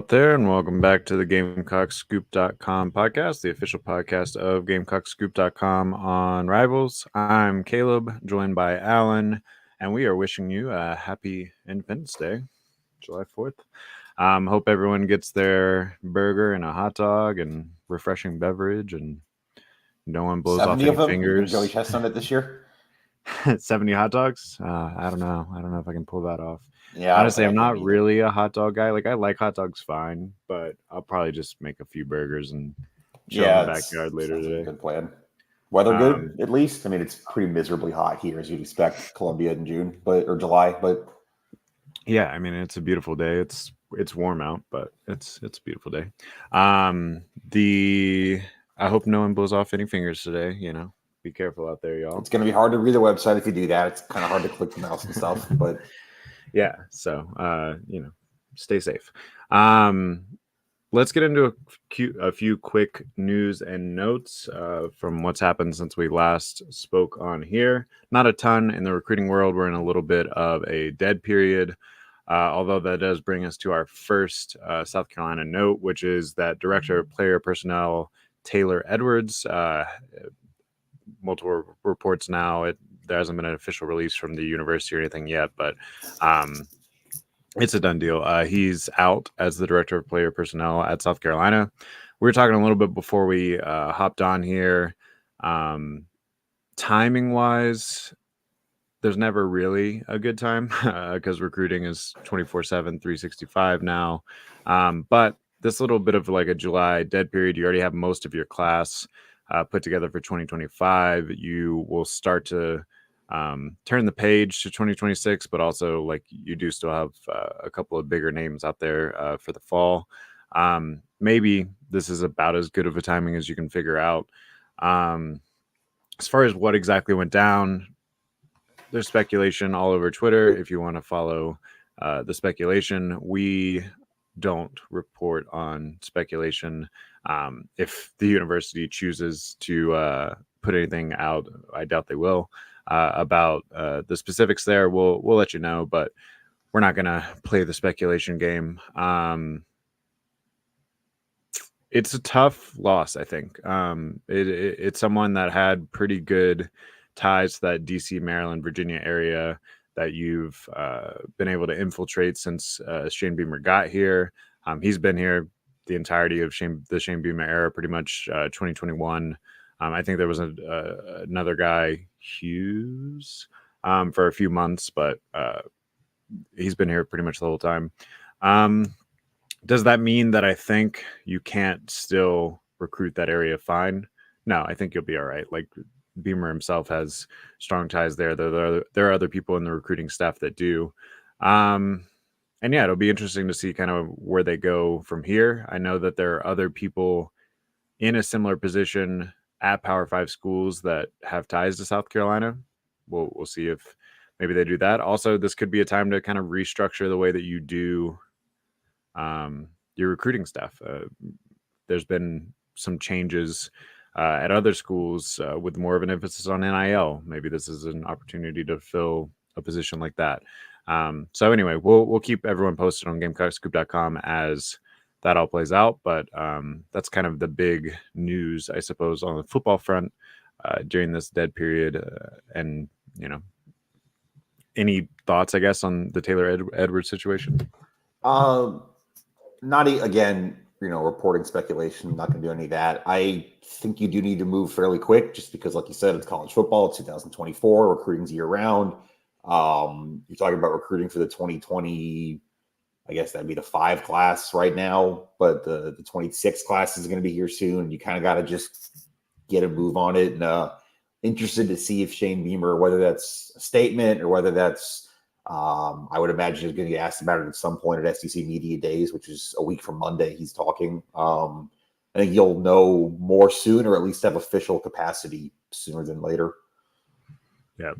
out there, and welcome back to the GamecockScoop.com podcast, the official podcast of GamecockScoop.com on Rivals. I'm Caleb, joined by Alan, and we are wishing you a happy Independence Day, July 4th. Hope everyone gets their burger and a hot dog and refreshing beverage, and no one blows off 70 any of them? fingers. Joey Chestnut on it this year? 70 hot dogs? I don't know. I don't know if I can pull that off. Yeah, honestly, I'm not really a hot dog guy. Like, I like hot dogs fine, but I'll probably just make a few burgers and chill in the backyard later today. Like a good plan. Weather good, at least. I mean, it's pretty miserably hot here, as you'd expect, Columbia in June, or July. But yeah, I mean, it's a beautiful day. It's warm out, but it's a beautiful day. I hope no one blows off any fingers today. Be careful out there, y'all. It's going to be hard to read the website if you do that. It's kind of hard to click the mouse and stuff, but yeah. So, stay safe. Let's get into a few quick news and notes from what's happened since we last spoke on here. Not a ton in the recruiting world. We're in a little bit of a dead period, although that does bring us to our first South Carolina note, which is that Director of Player Personnel Taylor Edwards, multiple reports now. There hasn't been an official release from the university or anything yet, but it's a done deal. He's out as the Director of Player Personnel at South Carolina. We were talking a little bit before we hopped on here. Timing-wise, there's never really a good time because recruiting is 24/7, 365 now. But this little bit of like a July dead period, you already have most of your class put together for 2025. You will start to turn the page to 2026, but also like you do still have a couple of bigger names out there for the fall. Maybe this is about as good of a timing as you can figure out. As far as what exactly went down, there's speculation all over Twitter. If you want to follow the speculation, we don't report on speculation. If the university chooses to put anything out, I doubt they will. About the specifics there, we'll let you know, but we're not going to play the speculation game. It's a tough loss, I think. It's someone that had pretty good ties to that DC, Maryland, Virginia area that you've been able to infiltrate since Shane Beamer got here. He's been here the entirety of the Shane Beamer era, pretty much 2021. I think there was another guy, Hughes, for a few months, but he's been here pretty much the whole time. Does that mean that I think you can't still recruit that area fine? No, I think you'll be all right. Like, Beamer himself has strong ties there. There are other people in the recruiting staff that do. And yeah, it'll be interesting to see kind of where they go from here. I know that there are other people in a similar position at Power 5 schools that have ties to South Carolina. We'll see if maybe they do that. Also, this could be a time to kind of restructure the way that you do your recruiting staff. There's been some changes at other schools with more of an emphasis on NIL. Maybe this is an opportunity to fill a position like that. So anyway, we'll keep everyone posted on GamecockScoop.com as that all plays out. But that's kind of the big news, I suppose, on the football front during this dead period. And, any thoughts, I guess, on the Taylor Edwards situation? Again, reporting speculation, not going to do any of that. I think you do need to move fairly quick just because, like you said, it's college football. It's 2024. Recruiting's year round. You're talking about recruiting for the 2020, I guess that'd be the 5 class right now, but the 26 class is going to be here soon. You kind of got to just get a move on it. And interested to see if Shane Beamer, whether that's a statement or whether that's I would imagine he's going to get asked about it at some point at SEC Media Days, which is a week from Monday. He's talking. I think you'll know more soon, or at least have official capacity sooner than later. Yeah.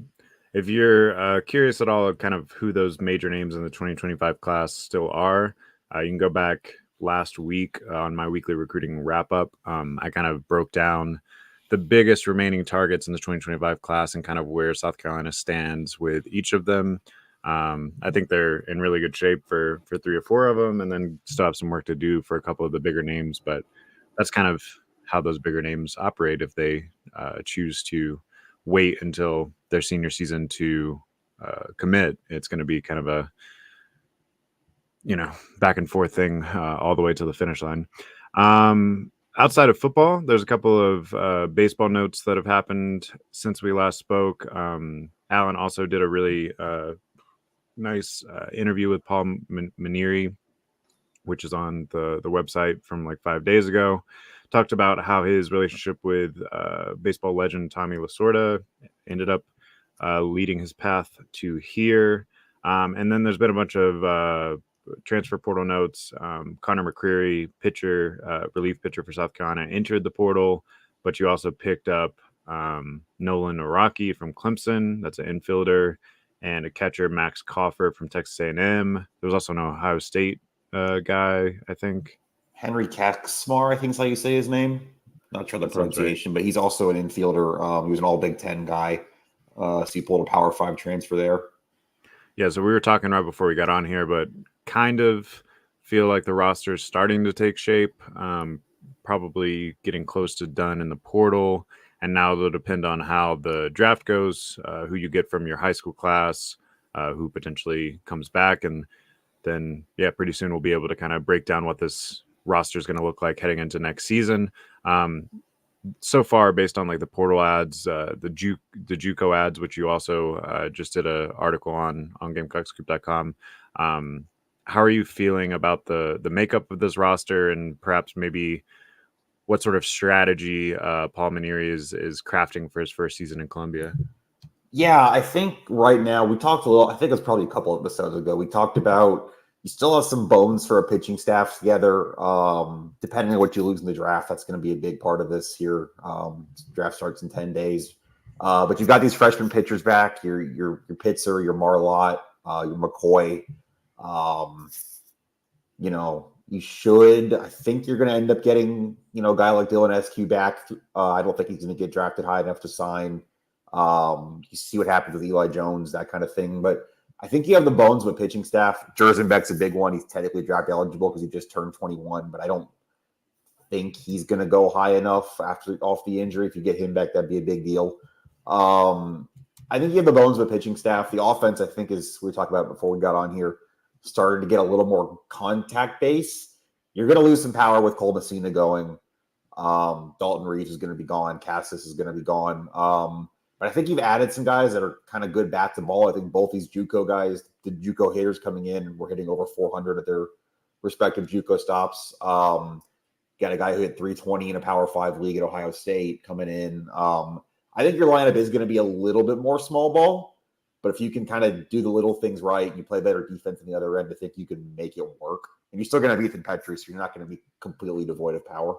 If you're curious at all of kind of who those major names in the 2025 class still are, you can go back last week on my weekly recruiting wrap-up. I kind of broke down the biggest remaining targets in the 2025 class and kind of where South Carolina stands with each of them. I think they're in really good shape for 3 or 4 of them, and then still have some work to do for a couple of the bigger names. But that's kind of how those bigger names operate if they choose to wait until their senior season to commit. It's going to be kind of a back and forth thing all the way to the finish line. Outside of football, there's a couple of baseball notes that have happened since we last spoke. Alan also did a really nice interview with Paul Manieri, which is on the website from like 5 days ago. Talked about how his relationship with baseball legend Tommy Lasorda ended up leading his path to here. And then there's been a bunch of transfer portal notes. Connor McCreary, pitcher, relief pitcher for South Carolina, entered the portal, but you also picked up Nolan Araki from Clemson. That's an infielder, and a catcher, Max Coffer from Texas A&M. There was also an Ohio State guy, I think. Henry Kaczmar, I think is how you say his name. Not sure the pronunciation, right, but he's also an infielder. He was an all Big Ten guy. So he pulled a Power 5 transfer there. Yeah, so we were talking right before we got on here, but kind of feel like the roster is starting to take shape, probably getting close to done in the portal. And now it'll depend on how the draft goes, who you get from your high school class, who potentially comes back. And then, yeah, pretty soon we'll be able to kind of break down what this roster is going to look like heading into next season. So far, based on like the portal ads, the JUCO ads, which you also just did an article on GamecockScoop.com. How are you feeling about the makeup of this roster, and perhaps maybe what sort of strategy Paul Manieri is crafting for his first season in Columbia? Yeah, I think right now we talked a little. I think it was probably a couple of episodes ago. We talked about you still have some bones for a pitching staff together. Depending on what you lose in the draft, that's going to be a big part of this here. Draft starts in 10 days. But you've got these freshman pitchers back, your Pitzer, your Marlott, your McCoy. You should. I think you're going to end up getting, a guy like Dylan SQ back. I don't think he's going to get drafted high enough to sign. You see what happens with Eli Jones, that kind of thing. But I think you have the bones of a pitching staff. Jerzenbeck's a big one. He's technically draft eligible because he just turned 21, but I don't think he's going to go high enough off the injury. If you get him back, that'd be a big deal. I think you have the bones of a pitching staff. The offense, I think, is we talked about before we got on here, starting to get a little more contact base. You're going to lose some power with Cole Messina going. Dalton Reeves is going to be gone. Cassis is going to be gone. But I think you've added some guys that are kind of good bat to ball. I think both these JUCO guys, the JUCO hitters coming in, were hitting over 400 at their respective JUCO stops. Got a guy who hit 320 in a Power 5 league at Ohio State coming in. I think your lineup is going to be a little bit more small ball, but if you can kind of do the little things right, you play better defense on the other end, I think you can make it work. And you're still going to have Ethan Petrie, so you're not going to be completely devoid of power.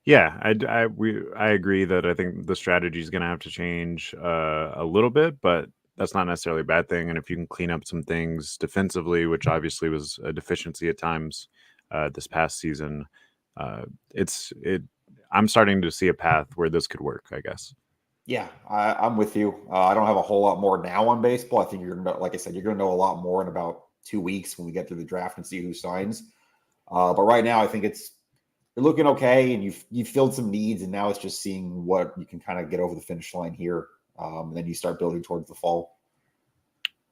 Yeah, I agree that I think the strategy is going to have to change a little bit, but that's not necessarily a bad thing. And if you can clean up some things defensively, which obviously was a deficiency at times this past season, I'm starting to see a path where this could work, I guess. Yeah, I'm with you. I don't have a whole lot more now on baseball. I think you're going to, like I said, you're going to know a lot more in about 2 weeks when we get through the draft and see who signs. But right now, I think you're looking okay, and you've filled some needs, and now it's just seeing what you can kind of get over the finish line here, and then you start building towards the fall.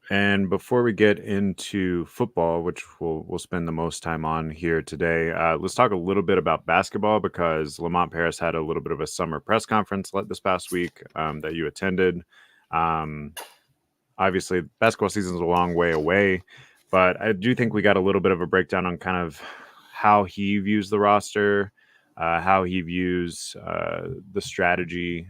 And before we get into football, which we'll spend the most time on here today, let's talk a little bit about basketball, because Lamont Paris had a little bit of a summer press conference this past week that you attended. Obviously, basketball season is a long way away, but I do think we got a little bit of a breakdown on kind of how he views the roster, how he views the strategy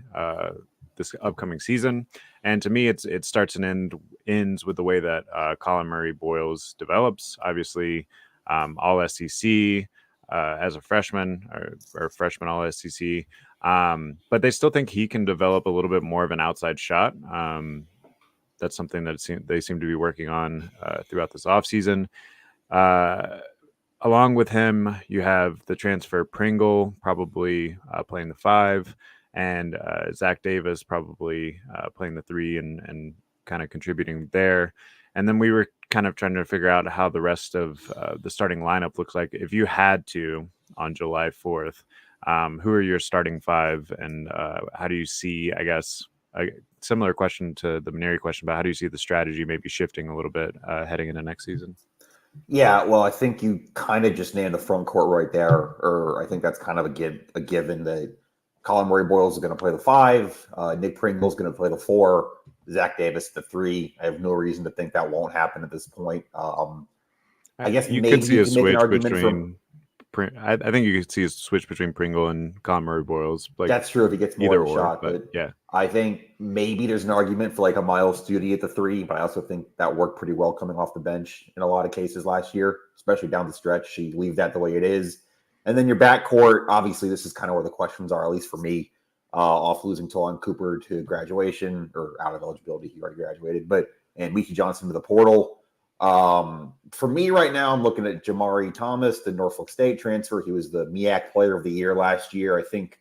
this upcoming season. And to me, it starts and ends with the way that Colin Murray Boyles develops. Obviously, all SEC as a freshman, or freshman all SEC. But they still think he can develop a little bit more of an outside shot. That's something that they seem to be working on throughout this offseason. Along with him, you have the transfer Pringle, probably playing the 5, and Zach Davis probably playing the 3 and kind of contributing there. And then we were kind of trying to figure out how the rest of the starting lineup looks like. If you had to on July 4th, who are your starting five, and how do you see, I guess, a similar question to the Maneri question, but how do you see the strategy maybe shifting a little bit heading into next season? Yeah, well, I think you kind of just named the front court right there, or I think that's kind of a given that Colin Murray Boyles is going to play the five, Nick Pringle's going to play the four, Zach Davis the three. I have no reason to think that won't happen at this point. I guess You could maybe see you a can make an switch argument for between. I think you could see a switch between Pringle and Colin Murray Boyles, like that's true if he gets more either of a or. shot, But but yeah, I think maybe there's an argument for like a Miles Studi at the three, but I also think that worked pretty well coming off the bench in a lot of cases last year, especially down the stretch. You leave that the way it is. And then your backcourt, obviously, this is kind of where the questions are, at least for me, off losing Talon Cooper to graduation or out of eligibility. He already graduated, and Mickey Johnson to the portal. For me right now, I'm looking at Jamari Thomas, the Norfolk State transfer. He was the MEAC Player of the Year last year. I think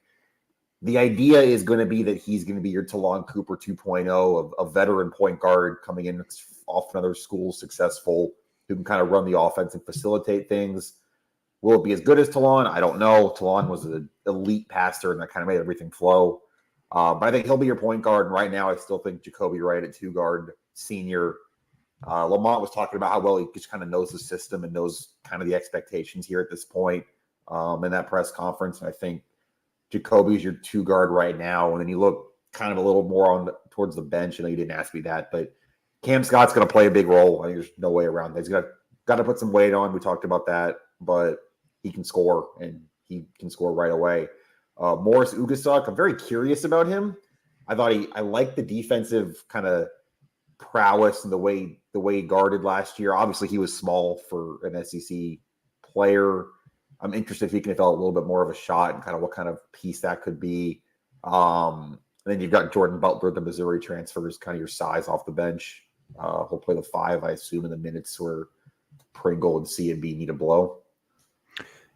the idea is going to be that he's going to be your Talon Cooper 2.0, a veteran point guard coming in off another school, successful, who can kind of run the offense and facilitate things. Will it be as good as Talon? I don't know. Talon was an elite passer, and that kind of made everything flow. But I think he'll be your point guard. And right now, I still think Jacoby Wright at two guard, senior. Lamont was talking about how well he just kind of knows the system and knows kind of the expectations here at this point in that press conference. And I think Jacoby's your two guard right now. And then you look kind of a little more towards the bench. I know you didn't ask me that, but Cam Scott's going to play a big role. I think there's no way around that. He's got to put some weight on. We talked about that, but he can score, and he can score right away. Morris Ugasuk, I'm very curious about him. I liked the defensive kind of prowess and the way he guarded last year. Obviously, he was small for an SEC player. I'm interested if he can develop a little bit more of a shot and kind of what kind of piece that could be. And then you've got Jordan Butler, the Missouri transfer, is kind of your size off the bench. He'll play the five, I assume, in the minutes where Pringle and CMB need a blow.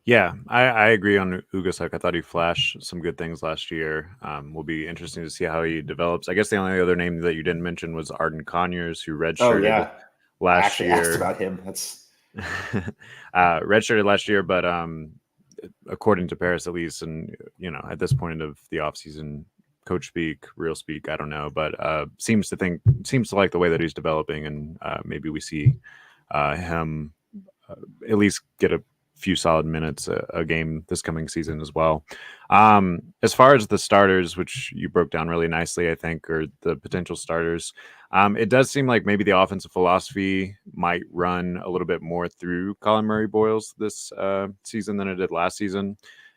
Yeah, I agree on Ugasuk. I thought he flashed some good things last year. Will be interesting to see how he develops. I guess the only other name that you didn't mention was Arden Conyers, who redshirted last I asked year. about him. That's redshirted last year, but according to Paris at least, and at this point of the offseason, coach speak, real speak, I don't know, but seems to like the way that he's developing, and maybe we see him at least get a few solid minutes a game this coming season as well. As far as the starters, which you broke down really nicely, I think, or the potential starters, it does seem like maybe the offensive philosophy might run a little bit more through Colin Murray Boyles this season than it did last season.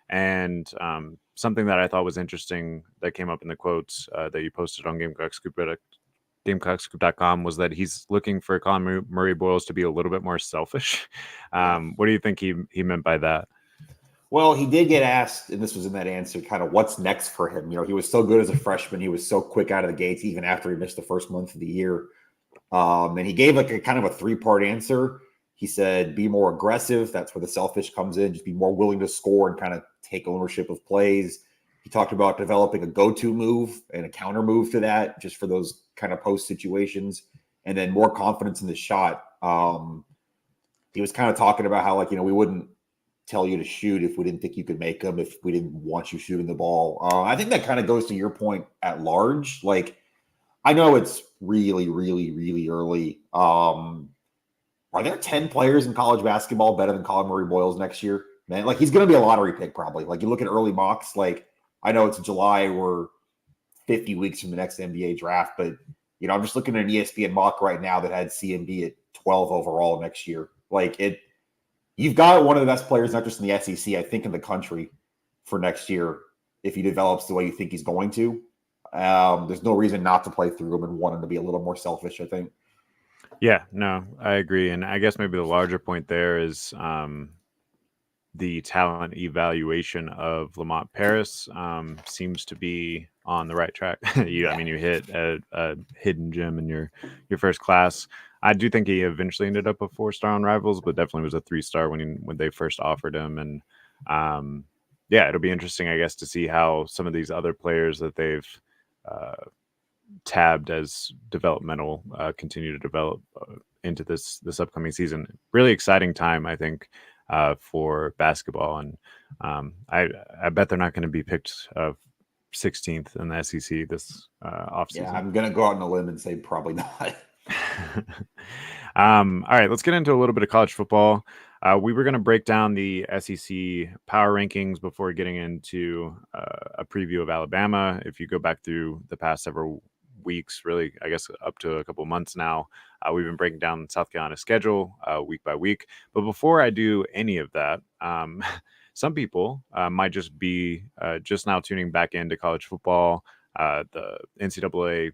And something that I thought was interesting that came up in the quotes that you posted on Gamecockscoop.com was that he's looking for Colin Murray Boyles to be a little bit more selfish. What do you think he meant by that? Well, he did get asked, and this was in that answer, kind of what's next for him. He was so good as a freshman. He was so quick out of the gates, even after he missed the first month of the year. And he gave like a kind of a three-part answer. He said, be more aggressive. That's where the selfish comes in. Just be more willing to score and kind of take ownership of plays. He talked about developing a go-to move and a counter move to that, just for those kind of post situations, and then more confidence in the shot. He was kind of talking about how, like, we wouldn't tell you to shoot if we didn't think you could make them, if we didn't want you shooting the ball. I think that kind of goes to your point at large. Like, I know it's really, really, really early. Are there 10 players in college basketball better than Colin Murray Boyles next year? Man, like, he's going to be a lottery pick probably. Like, you look at early mocks, like, I know it's July, we're 50 weeks from the next NBA draft, but I'm just looking at an ESPN mock right now that had CMB at 12 overall next year. Like, you've got one of the best players, not just in the SEC, I think in the country for next year, if he develops the way you think he's going to. There's no reason not to play through him and want him to be a little more selfish, I think. Yeah, no, I agree. And I guess maybe the larger point there is the talent evaluation of Lamont Paris seems to be on the right track. I mean, you hit a hidden gem in your first class. I do think he eventually ended up a 4-star on Rivals, but definitely was a 3-star when they first offered him. And it'll be interesting, I guess, to see how some of these other players that they've tabbed as developmental, continue to develop into this upcoming season. Really exciting time, I think, for basketball, and I bet they're not going to be picked 16th in the SEC this Yeah, offseason. I'm gonna go out on a limb and say probably not. All right, let's get into a little bit of college football. We were going to break down the SEC power rankings before getting into a preview of Alabama. If you go back through the past several weeks, really, I guess up to a couple months now, we've been breaking down South Carolina's schedule week by week. But before I do any of that, some people might just be just now tuning back into college football. The NCAA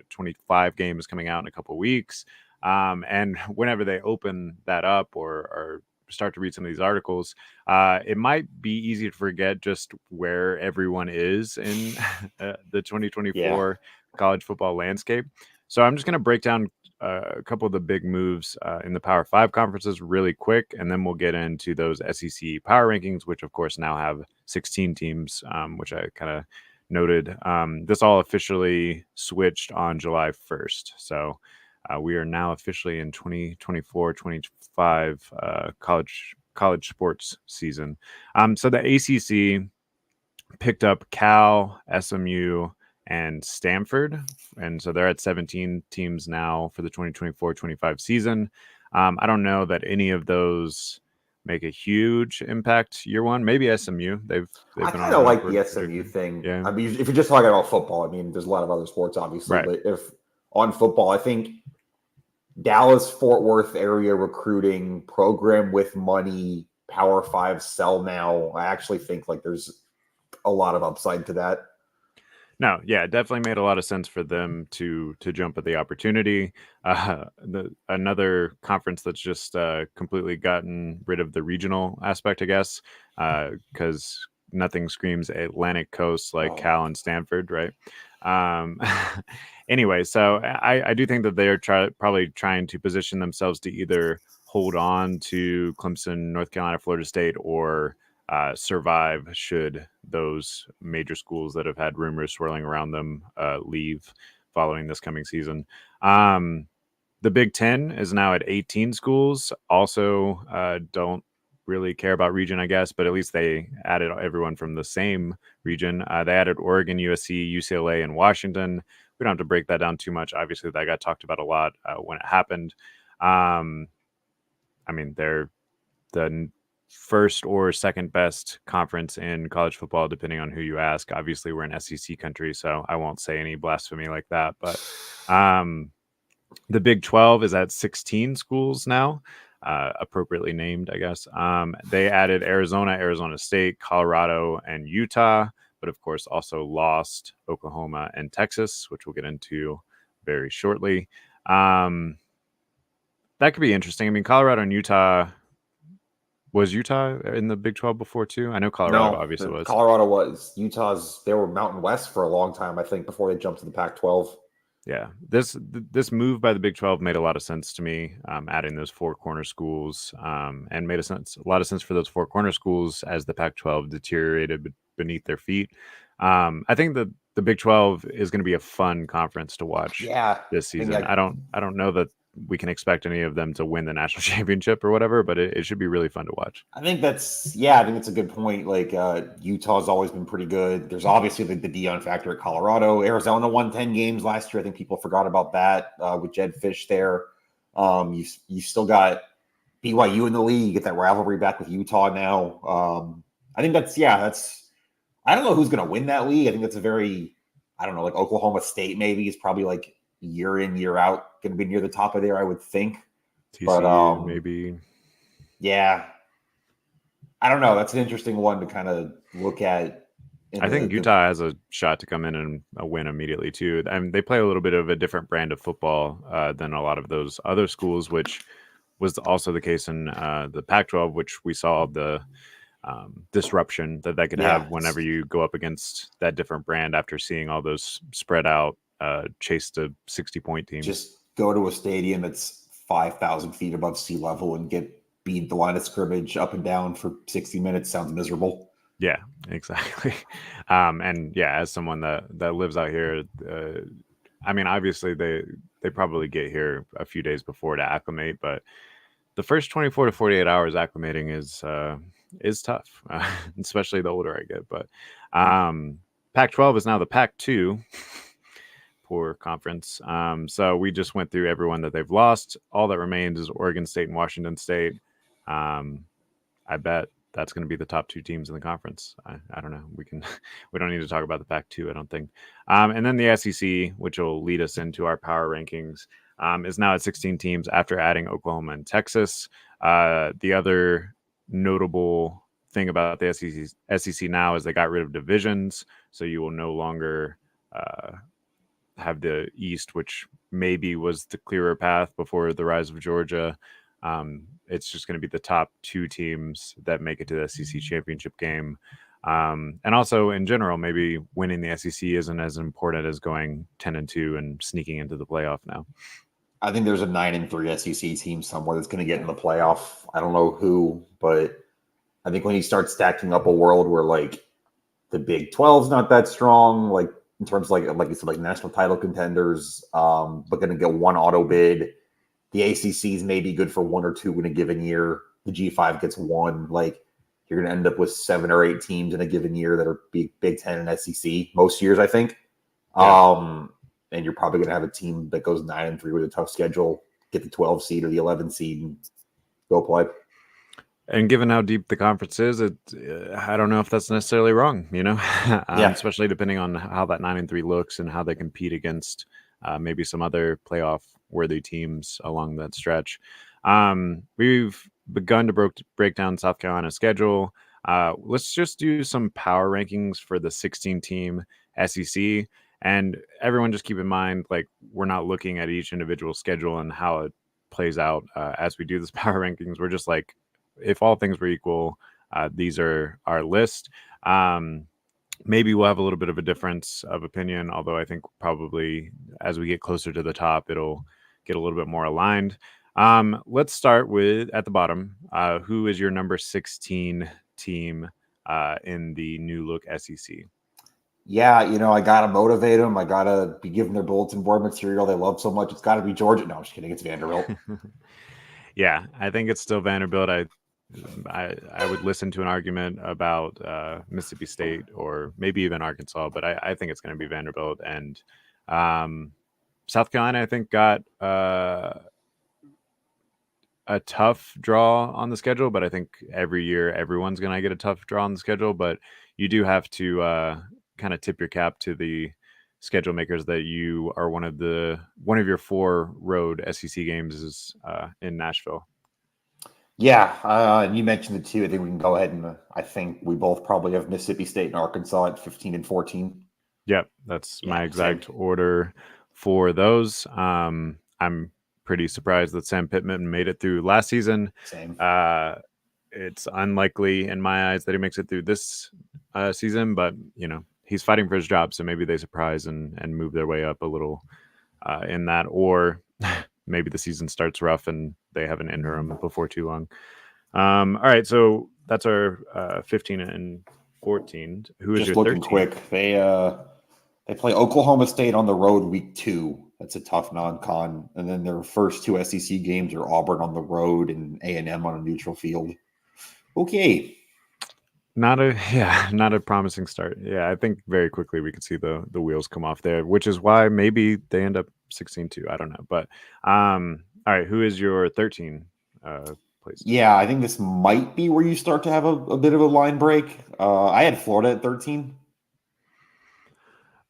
25 game is coming out in a couple weeks. And whenever they open that up or start to read some of these articles, it might be easy to forget just where everyone is in the Yeah. 2024 college football landscape. So I'm just going to break down a couple of the big moves in the Power Five conferences really quick, and then we'll get into those SEC power rankings, which of course now have 16 teams, which I kind of noted. This all officially switched on July 1st. So we are now officially in 2024-25 college sports season. So the ACC picked up Cal, SMU, and Stanford, and so they're at 17 teams now for the 2024-25 season. I don't know that any of those make a huge impact year one. Maybe SMU. They've I been kind on of an like the upward SMU trajectory. thing. Yeah. I mean, if you're just talking about football, I mean, there's a lot of other sports, obviously, Right. but if on football, I think Dallas, Fort Worth area recruiting program with money, Power Five sell now. I actually think like there's a lot of upside to that. No, yeah, it definitely made a lot of sense for them to jump at the opportunity. Another conference that's just completely gotten rid of the regional aspect, I guess, because nothing screams Atlantic Coast like Oh, Cal and Stanford, right? Um, anyway, so I do think that they're probably trying to position themselves to either hold on to Clemson, North Carolina, Florida State, or survive should those major schools that have had rumors swirling around them leave following this coming season. The Big Ten is now at 18 schools. Also, don't really care about region, I guess, but at least they added everyone from the same region. They added Oregon, USC, UCLA, and Washington. We don't have to break that down too much. Obviously, that got talked about a lot when it happened. I mean, they're the first or second best conference in college football, depending on who you ask. Obviously, we're an SEC country, so I won't say any blasphemy like that. But the Big 12 is at 16 schools now, appropriately named, I guess. They added Arizona, Arizona State, Colorado, and Utah, but of course also lost Oklahoma and Texas, which we'll get into very shortly. That could be interesting. I mean, Colorado and Utah. Was Utah in the Big 12 before too? I know Colorado no, obviously was. Colorado was Utah's. They were Mountain West for a long time, I think, before they jumped to the Pac-12. Yeah, this move by the Big 12 made a lot of sense to me. Adding those four corner schools, and made a lot of sense for those four corner schools as the Pac-12 deteriorated beneath their feet. I think that the Big 12 is going to be a fun conference to watch Yeah, this I think season. I don't know that we can expect any of them to win the national championship or whatever, but it should be really fun to watch. I think that's a good point. Like Utah's always been pretty good. There's obviously the Dion factor at Colorado. Arizona won 10 games last year. I think people forgot about that with Jed Fish there. You still got BYU in the league. You get that rivalry back with Utah now. I think that's I don't know who's going to win that league. I think that's a very, I don't know, like Oklahoma State maybe is probably like year in, year out going to be near the top of there, I would think. But TCU maybe. yeah, I don't know. That's an interesting one to kind of look at. I think Utah has a shot to come in and win immediately too. I mean, they play a little bit of a different brand of football than a lot of those other schools, which was also the case in the Pac-12, which we saw the disruption that could have whenever you go up against that different brand after seeing all those spread out, chase to 60-point teams. Just go to a stadium that's 5,000 feet above sea level and get beat the line of scrimmage up and down for 60 minutes. Sounds miserable. Yeah, exactly. And yeah, as someone that lives out here, I mean, obviously they probably get here a few days before to acclimate, but the first 24 to 48 hours acclimating is tough, especially the older I get. But Pac-12 is now the Pac-2. Poor conference. So we just went through everyone that they've lost. All that remains is Oregon State and Washington State. Um, I bet that's going to be the top two teams in the conference. I don't know. We don't need to talk about the Pac-2, I don't think. And then the SEC, which will lead us into our power rankings, is now at 16 teams after adding Oklahoma and Texas. The other notable thing about the SEC now is they got rid of divisions, so you will no longer have the East, which maybe was the clearer path before the rise of Georgia. It's just going to be the top two teams that make it to the SEC championship game. And also, in general, maybe winning the SEC isn't as important as going 10-2 and sneaking into the playoff now. I think there's a 9-3 SEC team somewhere that's going to get in the playoff. I don't know who, but I think when you start stacking up a world where like the Big 12's not that strong, like in terms of like you said, like national title contenders, but going to get one auto bid. The ACC's maybe good for one or two in a given year. The G5 gets one. Like you're going to end up with 7 or 8 teams in a given year that are Big 10 and SEC most years, I think. Yeah. And you're probably going to have a team that goes 9-3 with a tough schedule, get the 12 seed or the 11 seed, and go play. And given how deep the conference is, I don't know if that's necessarily wrong, especially depending on how that 9-3 looks and how they compete against maybe some other playoff worthy teams along that stretch. We've begun to break down South Carolina's schedule. Let's just do some power rankings for the 16-team SEC. And everyone just keep in mind, like, we're not looking at each individual schedule and how it plays out as we do this power rankings. We're just like, if all things were equal, these are our list. Maybe we'll have a little bit of a difference of opinion, although I think probably as we get closer to the top, it'll get a little bit more aligned. Let's start with at the bottom. Who is your number 16 team in the new look SEC? Yeah, I got to motivate them. I got to be giving their bulletin board material they love so much. It's got to be Georgia. No, I'm just kidding. It's Vanderbilt. Yeah, I think it's still Vanderbilt. I would listen to an argument about Mississippi State or maybe even Arkansas, but I think it's going to be Vanderbilt. And South Carolina, I think, got a tough draw on the schedule, but I think every year everyone's going to get a tough draw on the schedule. But you do have to kind of tip your cap to the schedule makers that you are one of your 4 road SEC games is in Nashville. Yeah, and you mentioned the 2. I think we can go ahead and I think we both probably have Mississippi State and Arkansas at 15 and 14. Yep, that's my exact order for those. I'm pretty surprised that Sam Pittman made it through last season. Same. It's unlikely in my eyes that he makes it through this season, but he's fighting for his job, so maybe they surprise and move their way up a little in that, or maybe the season starts rough and they have an interim before too long. All right, so that's our 15 and 14. Who is just your looking 13? Quick? They play Oklahoma State on the road week 2. That's a tough non-con, and then their first 2 SEC games are Auburn on the road and A&M on a neutral field. Okay. Not a promising start. Yeah, I think very quickly we could see the wheels come off there, which is why maybe they end up 16-2. I don't know. But all right, who is your 13 place? Yeah, I think this might be where you start to have a bit of a line break. I had Florida at 13.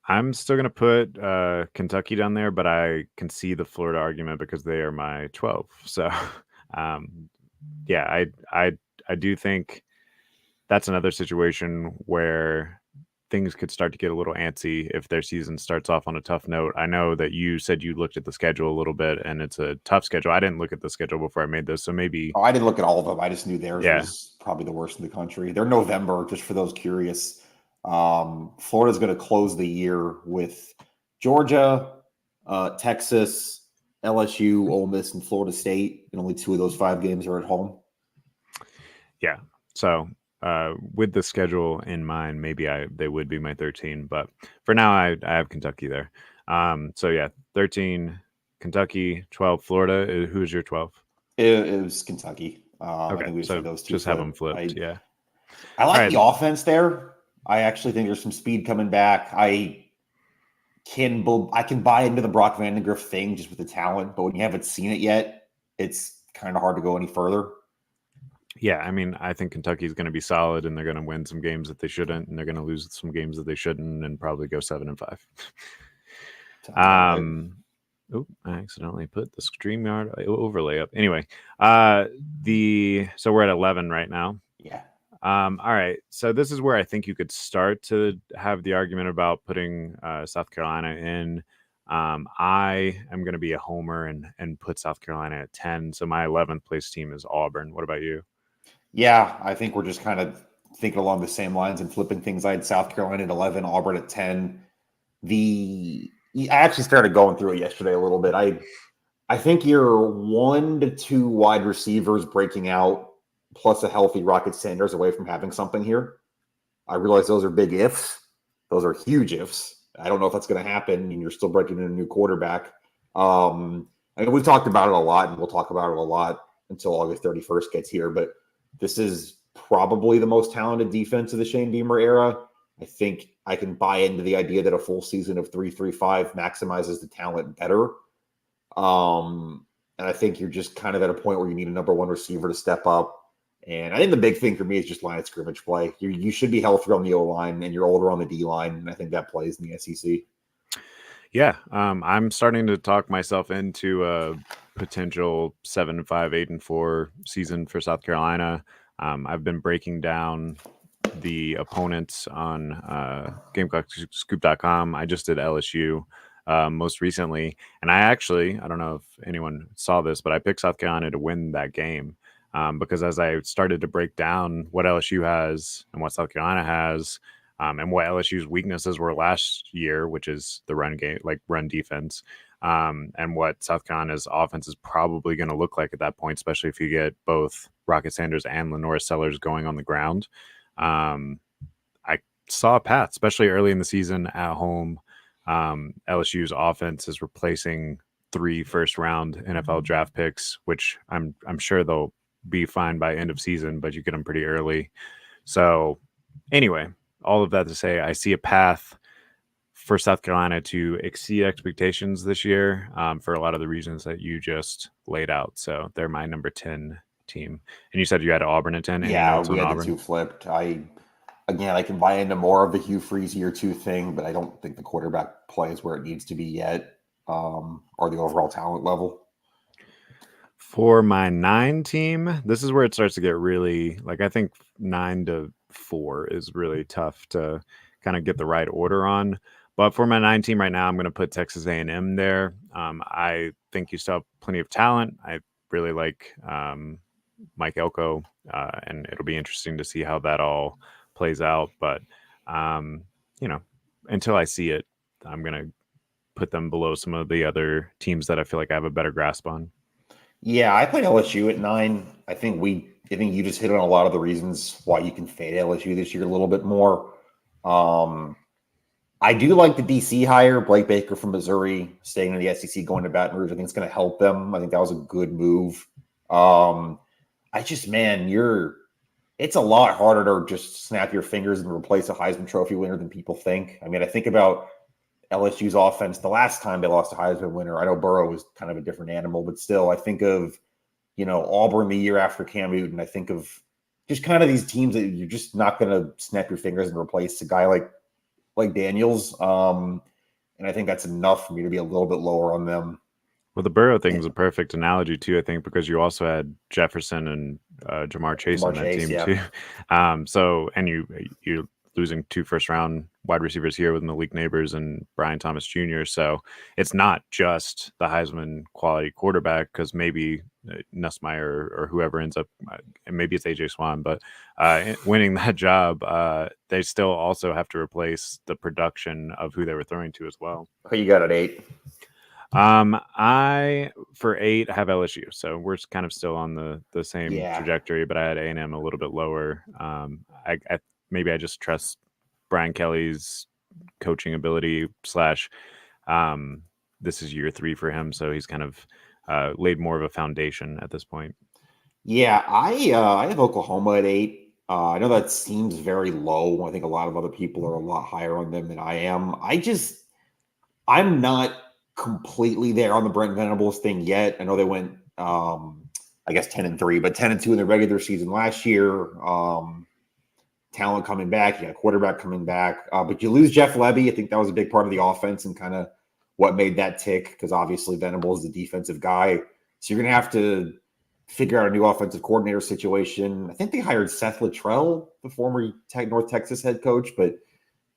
I'm still going to put Kentucky down there, but I can see the Florida argument because they are my 12. So, yeah, I do think that's another situation where things could start to get a little antsy if their season starts off on a tough note. I know that you said you looked at the schedule a little bit, and it's a tough schedule. I didn't look at the schedule before I made this, so maybe... I didn't look at all of them. I just knew theirs was probably the worst in the country. They're November, just for those curious. Florida's going to close the year with Georgia, Texas, LSU, Ole Miss, and Florida State, and only 2 of those 5 games are at home. Yeah, so with the schedule in mind, maybe they would be my 13, but for now I have Kentucky there. So yeah, 13 Kentucky, 12 Florida. Who's your 12? It was Kentucky. I Okay, think we just had so those two just have them flip. flipped. Yeah. I All like right. the offense there. I actually think there's some speed coming back. I can buy into the Brock Vandegrift thing just with the talent, but when you haven't seen it yet, it's kind of hard to go any further. Yeah, I mean, I think Kentucky's going to be solid, and they're going to win some games that they shouldn't, and they're going to lose some games that they shouldn't, and probably go 7-5. Sounds about right. Oh, I accidentally put the StreamYard overlay up. Anyway, so we're at 11 right now. Yeah. All right, so this is where I think you could start to have the argument about putting South Carolina in. I am going to be a homer and put South Carolina at 10. So my 11th place team is Auburn. What about you? Yeah, I think we're just kind of thinking along the same lines and flipping things. I had South Carolina at 11, Auburn at 10. I actually started going through it yesterday a little bit. I think you're 1 to 2 wide receivers breaking out, plus a healthy Rocket Sanders away from having something here. I realize those are big ifs. Those are huge ifs. I don't know if that's going to happen, and you're still breaking in a new quarterback. I mean, we've talked about it a lot, and we'll talk about it a lot until August 31st gets here. But this is probably the most talented defense of the Shane Beamer era. I think I can buy into the idea that a full season of 3-3-5 maximizes the talent better. And I think you're just kind of at a point where you need a number one receiver to step up. And I think the big thing for me is just line of scrimmage play. You should be healthier on the O line, and you're older on the D line. And I think that plays in the SEC. Yeah, I'm starting to talk myself into a potential 7-5, 8-4 season for South Carolina. I've been breaking down the opponents on GamecockScoop.com. I just did LSU most recently, and I don't know if anyone saw this, but I picked South Carolina to win that game because as I started to break down what LSU has and what South Carolina has, and what LSU's weaknesses were last year, which is the run game, like run defense, and what South Carolina's offense is probably going to look like at that point, especially if you get both Rocket Sanders and Lenore Sellers going on the ground. I saw a path, especially early in the season at home. LSU's offense is replacing 3 first-round NFL draft picks, which I'm sure they'll be fine by end of season, but you get them pretty early. So anyway, all of that to say, I see a path for South Carolina to exceed expectations this year for a lot of the reasons that you just laid out. So they're my number 10 team. And you said you had Auburn at 10. Any Yeah, notes we on had the Auburn? two flipped. I can buy into more of the Hugh Freeze year 2 thing, but I don't think the quarterback play is where it needs to be yet, or the overall talent level. For my 9 team, this is where it starts to get really I think 9-4 is really tough to kind of get the right order on. But for my 9 team right now, I'm going to put Texas A&M there. I think you still have plenty of talent. I really like Mike Elko, and it'll be interesting to see how that all plays out. But um, until I see it, I'm going to put them below some of the other teams that I feel like I have a better grasp on. Yeah, I played LSU at 9. I think you just hit on a lot of the reasons why you can fade LSU this year a little bit more. I do like the DC hire, Blake Baker from Missouri, staying in the SEC, going to Baton Rouge. I think it's going to help them. I think that was a good move. It's a lot harder to just snap your fingers and replace a Heisman Trophy winner than people think. I mean, I think about LSU's offense the last time they lost a Heisman winner. I know Burrow was kind of a different animal, but still, I think of Auburn the year after Cam Newton. I think of just kind of these teams that you're just not going to snap your fingers and replace a guy like Daniels. And I think that's enough for me to be a little bit lower on them. Well, the Burrow thing is a perfect analogy too, I think, because you also had Jefferson and Jamar Chase on that team Yeah. too. And you're losing 2 first-round wide receivers here with Malik Neighbors and Brian Thomas Jr. So it's not just the Heisman quality quarterback, because maybe Nussmeier or whoever ends up, and maybe it's AJ Swan, but winning that job, they still also have to replace the production of who they were throwing to as well. Who you got at 8? I for 8 have LSU, so we're kind of still on the same trajectory, but I had A&M a little bit lower. I maybe I just trust Brian Kelly's coaching ability / This is year 3 for him, so he's kind of laid more of a foundation at this point. Yeah, I have Oklahoma at 8. I know that seems very low. I think a lot of other people are a lot higher on them than I am. I'm not completely there on the Brent Venables thing yet. I know they went, I guess 10-3, but 10-2 in the regular season last year. Talent coming back, you got a quarterback coming back, but you lose Jeff Lebby. I think that was a big part of the offense and kind of what made that tick, because obviously Venables is the defensive guy. So you're going to have to figure out a new offensive coordinator situation. I think they hired Seth Littrell, the former North Texas head coach, but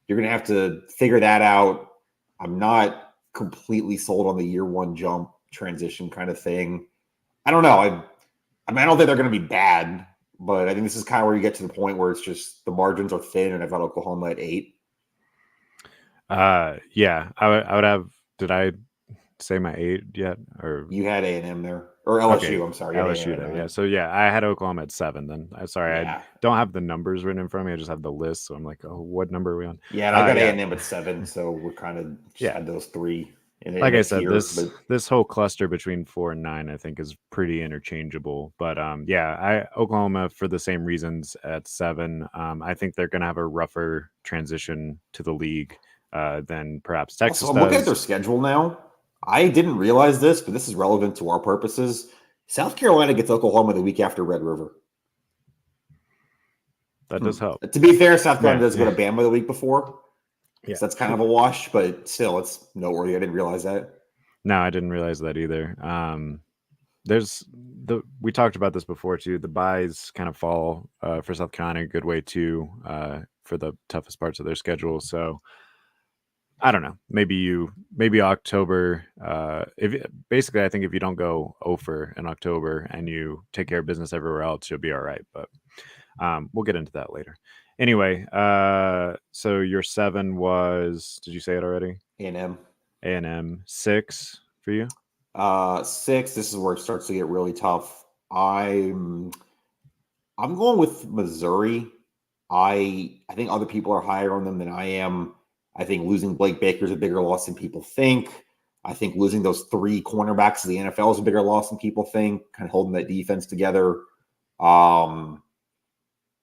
you're going to have to figure that out. I'm not completely sold on the year one jump transition kind of thing. I don't know. I don't think they're going to be bad, but I think this is kind of where you get to the point where it's just the margins are thin, and I've got Oklahoma at 8. Yeah, I would have. Did I say my 8 yet? Or you had A&M there, or LSU? Okay, I'm sorry, LSU there. Yeah, so yeah, I had Oklahoma at 7. Then I'm sorry, Yeah. I don't have the numbers written in front of me. I just have the list, so I'm like, oh, what number are we on? Yeah, and I got A&M at 7, so we're kind of just had those 3. Like I said, this whole cluster between 4 and 9, I think, is pretty interchangeable. But yeah, Oklahoma for the same reasons at 7. I think they're going to have a rougher transition to the league than perhaps Texas I'm looking at their does. schedule now. I didn't realize this, but this is relevant to our purposes. South Carolina gets Oklahoma the week after Red River. That does help. To be fair, South Carolina does go to Bama the week before. Yeah, so that's kind of a wash, but still, it's noteworthy. I didn't realize that. No, I didn't realize that either. We talked about this before too. The buys kind of fall for South Carolina a good way too for the toughest parts of their schedule. So I don't know. Maybe October. Basically, I think if you don't go over in October and you take care of business everywhere else, you'll be all right. But we'll get into that later. Anyway, so your 7 was? Did you say it already? A&M. A&M. 6 for you. 6. This is where it starts to get really tough. I'm going with Missouri. I think other people are higher on them than I am. I think losing Blake Baker is a bigger loss than people think. I think losing those 3 cornerbacks of the NFL is a bigger loss than people think, kind of holding that defense together.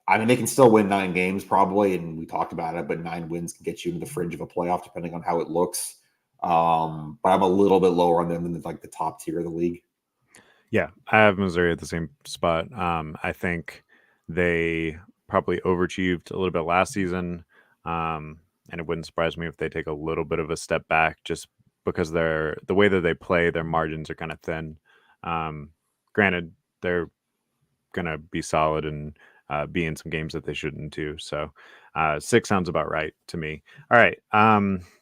I mean, they can still win 9 games probably, and we talked about it, but 9 wins can get you into the fringe of a playoff depending on how it looks. But I'm a little bit lower on them than like the top tier of the league. Yeah, I have Missouri at the same spot. I think they probably overachieved a little bit last season, and it wouldn't surprise me if they take a little bit of a step back just because the way that they play, their margins are kind of thin. Granted, they're going to be solid and be in some games that they shouldn't too. So 6 sounds about right to me. All right,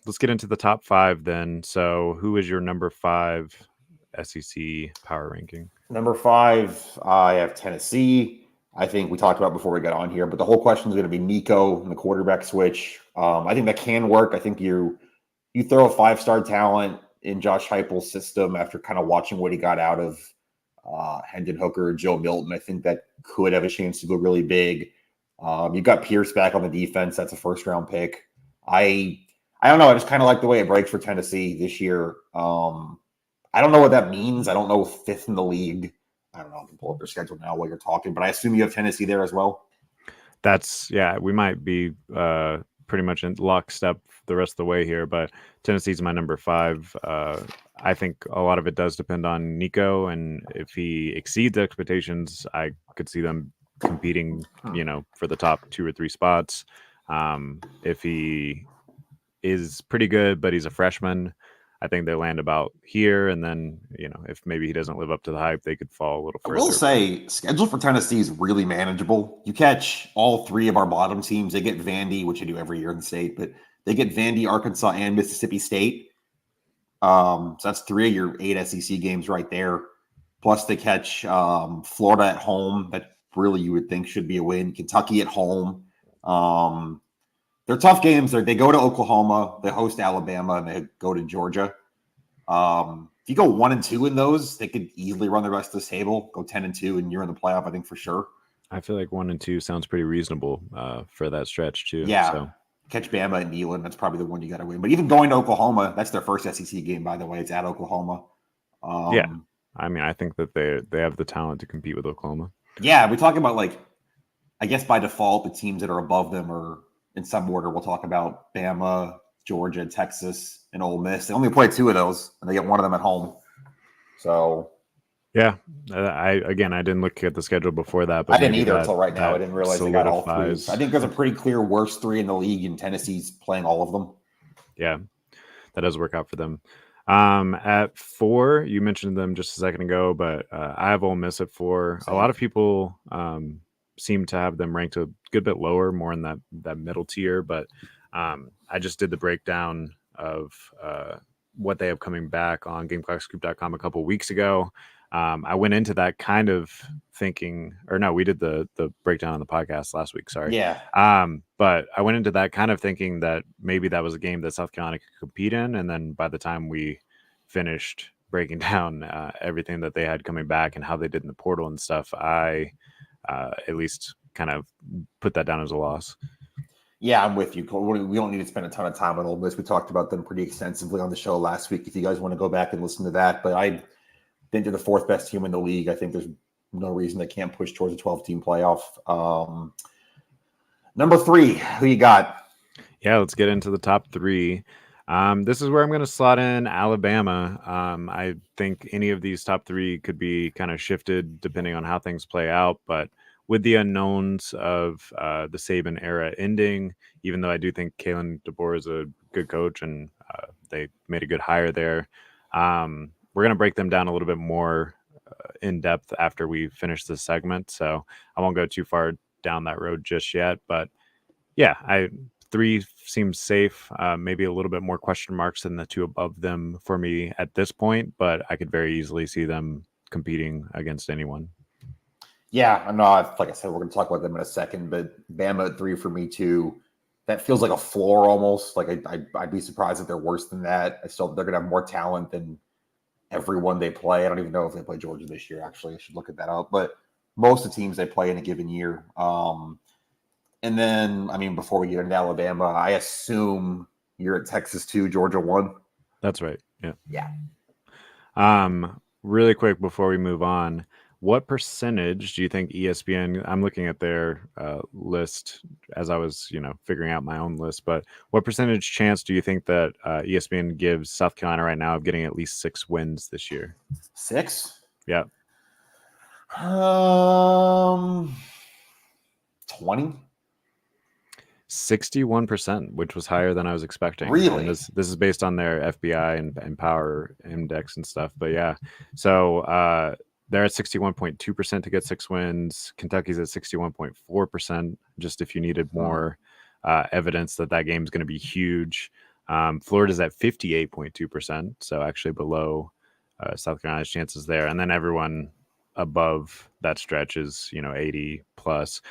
let's get into the top 5 then. So who is your number 5 SEC power ranking? Number 5, I have Tennessee. I think we talked about before we got on here, but the whole question is going to be Nico and the quarterback switch. I think that can work. I think you throw a 5-star talent in Josh Heupel's system after kind of watching what he got out of Hendon Hooker, Joe Milton. I think that could have a chance to go really big. You've got Pierce back on the defense. That's a first-round pick. I don't know. I just kind of like the way it breaks for Tennessee this year. I don't know what that means. I don't know 5th in the league. I don't know. I can pull up their schedule now while you're talking, but I assume you have Tennessee there as well. We might be pretty much in lockstep the rest of the way here, but Tennessee's my number 5. I think a lot of it does depend on Nico, and if he exceeds expectations, I could see them competing, for the top 2 or 3 spots. If he is pretty good, but he's a freshman, I think they land about here, and then if maybe he doesn't live up to the hype, they could fall a little further. I will say, schedule for Tennessee is really manageable. You catch all 3 of our bottom teams. They get Vandy, which you do every year in the state, but they get Vandy, Arkansas, and Mississippi State. So that's 3 of your 8 SEC games right there. Plus they catch Florida at home. That really you would think should be a win. Kentucky at home. They're tough games. They go to Oklahoma, they host Alabama, and they go to Georgia. If you go 1-2 in those, they could easily run the rest of the table, go 10-2, and you're in the playoff, I think, for sure. I feel like 1-2 sounds pretty reasonable for that stretch too. Yeah. So. catch Bama at Neyland. That's probably the one you got to win. But even going to Oklahoma, that's their first SEC game, by the way. It's at Oklahoma. Yeah, I mean, I think that they have the talent to compete with Oklahoma. Yeah, we talk about like, I guess by default, the teams that are above them are in some order. We'll talk about Bama, Georgia, Texas, and Ole Miss. They only play 2 of those, and they get one of them at home. So yeah, I didn't look at the schedule before that, but I didn't either until right now. I didn't realize they got all 3. solidifies. I think there's a pretty clear worst 3 in the league, and Tennessee's playing all of them. Yeah, that does work out for them. At 4, you mentioned them just a second ago, but I have Ole Miss at 4. Same. A lot of people seem to have them ranked a good bit lower, more in that middle tier. But I just did the breakdown of what they have coming back on GamecockScoop.com a couple weeks ago. I went into that kind of thinking, or no, we did the breakdown on the podcast last week. Sorry. Yeah. But I went into that kind of thinking that maybe that was a game that South Carolina could compete in. And then by the time we finished breaking down everything that they had coming back and how they did in the portal and stuff, I at least kind of put that down as a loss. Yeah, I'm with you. We don't need to spend a ton of time on Ole Miss. We talked about them pretty extensively on the show last week. If you guys want to go back and listen to that, but I think they're the 4th best team in the league. I think there's no reason they can't push towards a 12-team playoff. Number 3, who you got? Yeah, let's get into the top 3. This is where I'm going to slot in Alabama. I think any of these top 3 could be kind of shifted depending on how things play out, but with the unknowns of the Saban era ending, even though I do think Kalen DeBoer is a good coach and they made a good hire there, we're going to break them down a little bit more in depth after we finish this segment. So I won't go too far down that road just yet. But yeah, 3 seems safe. Maybe a little bit more question marks than the 2 above them for me at this point, but I could very easily see them competing against anyone. Yeah, I know. Like I said, we're going to talk about them in a second, but Bama at 3 for me too. That feels like a floor almost. Like I'd be surprised if they're worse than that. They're going to have more talent than everyone they play. I don't even know if they play Georgia this year. Actually, I should look at that up. But most of the teams they play in a given year. And then, I mean, before we get into Alabama, I assume you're at Texas 2, Georgia 1. That's right. Yeah. Yeah. Really quick before we move on, what percentage do you think ESPN? I'm looking at their list as I was, figuring out my own list. But what percentage chance do you think that ESPN gives South Carolina right now of getting at least 6 wins this year? 6? Yeah. 20. 61%, which was higher than I was expecting. Really? And this is based on their FBI and Power Index and stuff. But yeah, so they're at 61.2% to get 6 wins. Kentucky's at 61.4%. Just if you needed more evidence that game is going to be huge. Florida's at 58.2%, so actually below South Carolina's chances there. And then everyone above that stretch is 80 plus.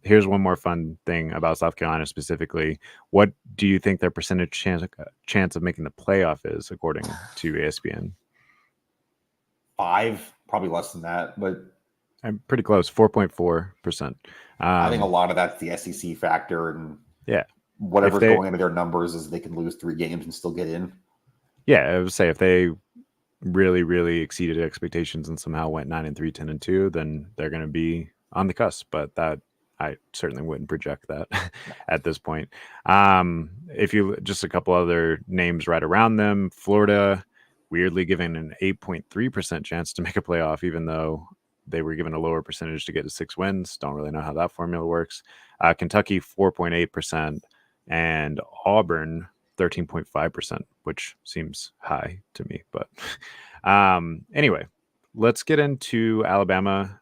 Here's one more fun thing about South Carolina specifically. What do you think their percentage chance of making the playoff is according to ESPN? 5, probably less than that, but I'm pretty close. 4.4%. I think a lot of that's the SEC factor, and whatever's going into their numbers is they can lose 3 games and still get in. Yeah, I would say if they really, really exceeded expectations and somehow went 9-3, 10-2, then they're going to be on the cusp. But that I certainly wouldn't project that at this point. If you just a couple other names right around them, Florida, weirdly given an 8.3% chance to make a playoff, even though they were given a lower percentage to get to 6 wins. Don't really know how that formula works. Kentucky, 4.8%, and Auburn, 13.5%, which seems high to me. But anyway, let's get into Alabama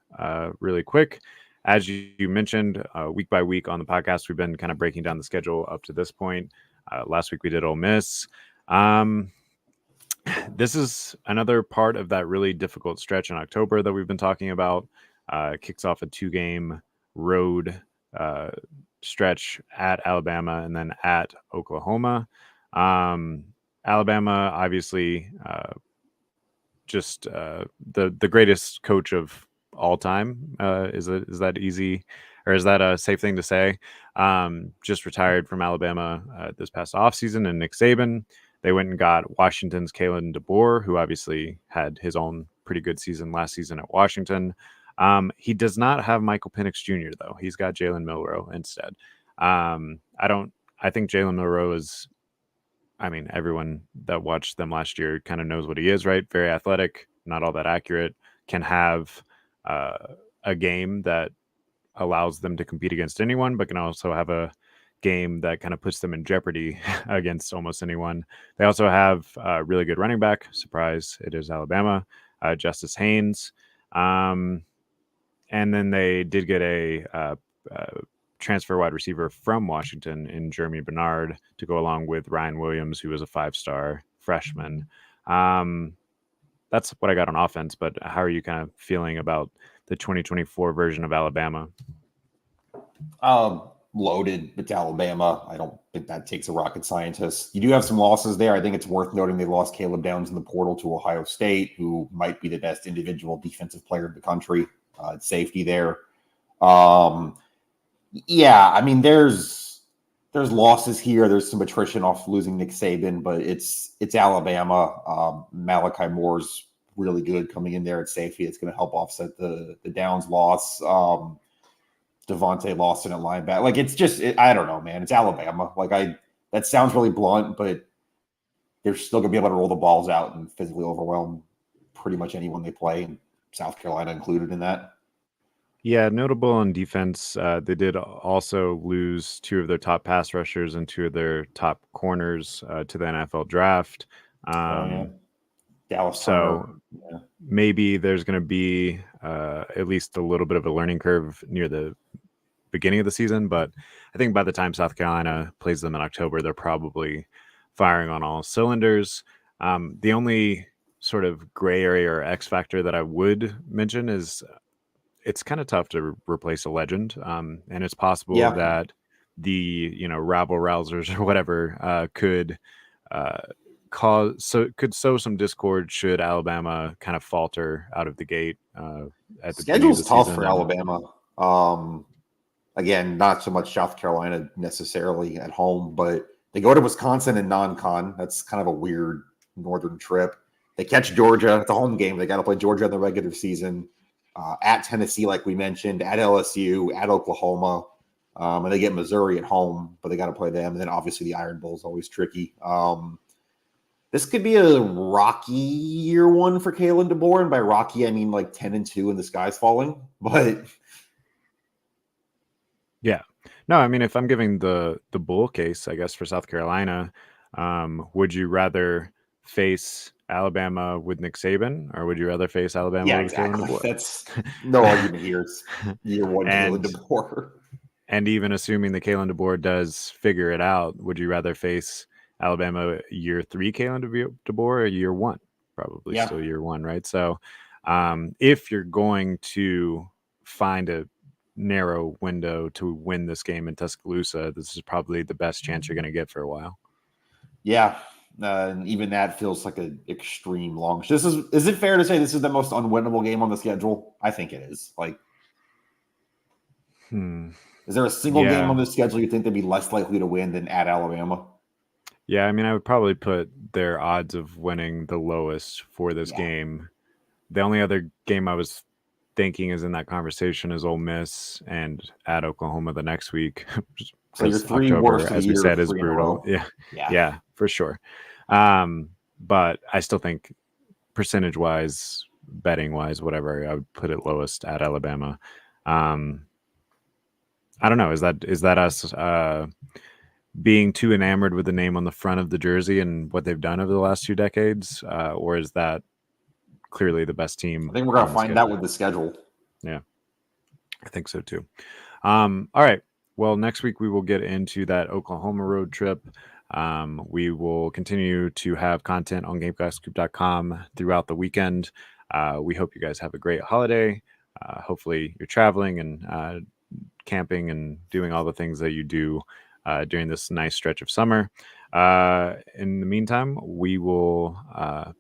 really quick. As you mentioned, week by week on the podcast, we've been kind of breaking down the schedule up to this point. Last week we did Ole Miss. This is another part of that really difficult stretch in October that we've been talking about. Kicks off a 2-game road stretch at Alabama and then at Oklahoma. Alabama, obviously, just the greatest coach of all time. Is that easy, or is that a safe thing to say? Just retired from Alabama this past offseason, and Nick Saban. They went and got Washington's Kalen DeBoer, who obviously had his own pretty good season last season at Washington. He does not have Michael Penix Jr. though. He's got Jalen Milroe instead. I think Jalen Milroe is. I mean, everyone that watched them last year kind of knows what he is, right? Very athletic, not all that accurate. Can have uh, a game that allows them to compete against anyone, but can also have a game that kind of puts them in jeopardy against almost anyone. They also have a really good running back. Surprise, it is Alabama, Justice Haynes. And then they did get a transfer wide receiver from Washington in Jeremy Bernard to go along with Ryan Williams, who was a 5-star freshman. That's what I got on offense, but how are you kind of feeling about the 2024 version of Alabama? Loaded. It's Alabama. I don't think that takes a rocket scientist. You do have some losses there. I think it's worth noting they lost Caleb Downs in the portal to Ohio State, who might be the best individual defensive player in the country. Safety there. Yeah, I mean, there's losses here. There's some attrition off losing Nick Saban, but it's Alabama. Malachi Moore's really good coming in there at safety. It's going to help offset the Downs loss. Devontae Lawson at linebacker. Like, it's just, I don't know, man. It's Alabama. That sounds really blunt, but they're still going to be able to roll the balls out and physically overwhelm pretty much anyone they play, and South Carolina included in that. Yeah, notable on defense. They did also lose 2 of their top pass rushers and 2 of their top corners to the NFL draft. Yeah. Dallas so Turner. Maybe there's going to be at least a little bit of a learning curve near the beginning of the season, but I think by the time South Carolina plays them in October, they're probably firing on all cylinders. The only sort of gray area or X factor that I would mention is it's kind of tough to replace a legend, and it's possible that the rabble rousers or whatever could could sow some discord should Alabama kind of falter out of the gate at the beginning of the Schedule's tough season. for Alabama. Again, not so much South Carolina necessarily at home, but they go to Wisconsin in non-con. That's kind of a weird northern trip. They catch Georgia. It's a home game. They got to play Georgia in the regular season. At Tennessee, like we mentioned, at LSU, at Oklahoma, and they get Missouri at home, but they got to play them. And then obviously the Iron Bowl is always tricky. This could be a rocky year one for Kalen DeBoer, and by rocky I mean like 10-2 and the sky's falling. But yeah, no, I mean, if I'm giving the bull case, I guess for South Carolina, would you rather face Alabama with Nick Saban, or would you rather face Alabama with exactly. Kalen DeBoer? That's no argument here. It's year one Kalen DeBoer. And even assuming that Kalen DeBoer does figure it out, would you rather face Alabama year 3 Kalen DeBoer or year 1? Probably still year 1, right? So if you're going to find a narrow window to win this game in Tuscaloosa, this is probably the best chance you're going to get for a while. Yeah. And even that feels like an extreme long. Is it fair to say this is the most unwinnable game on the schedule? I think it is. Is there a single game on the schedule you think they'd be less likely to win than at Alabama? Yeah, I mean, I would probably put their odds of winning the lowest for this game. The only other game I was thinking is in that conversation is Ole Miss and at Oklahoma the next week. So your 3 worst as we said, is brutal. Yeah, for sure. But I still think percentage-wise, betting-wise, whatever, I would put it lowest at Alabama. I don't know. Is that us being too enamored with the name on the front of the jersey and what they've done over the last 2 decades, or is that clearly the best team? I think we're going to find out with the schedule. Yeah, I think so too. All right. Well, next week we will get into that Oklahoma road trip. We will continue to have content on GamecockScoop.com throughout the weekend. We hope you guys have a great holiday. Hopefully you're traveling and camping and doing all the things that you do during this nice stretch of summer. In the meantime, we will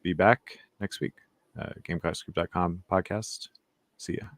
be back next week. GamecockScoop.com podcast. See ya.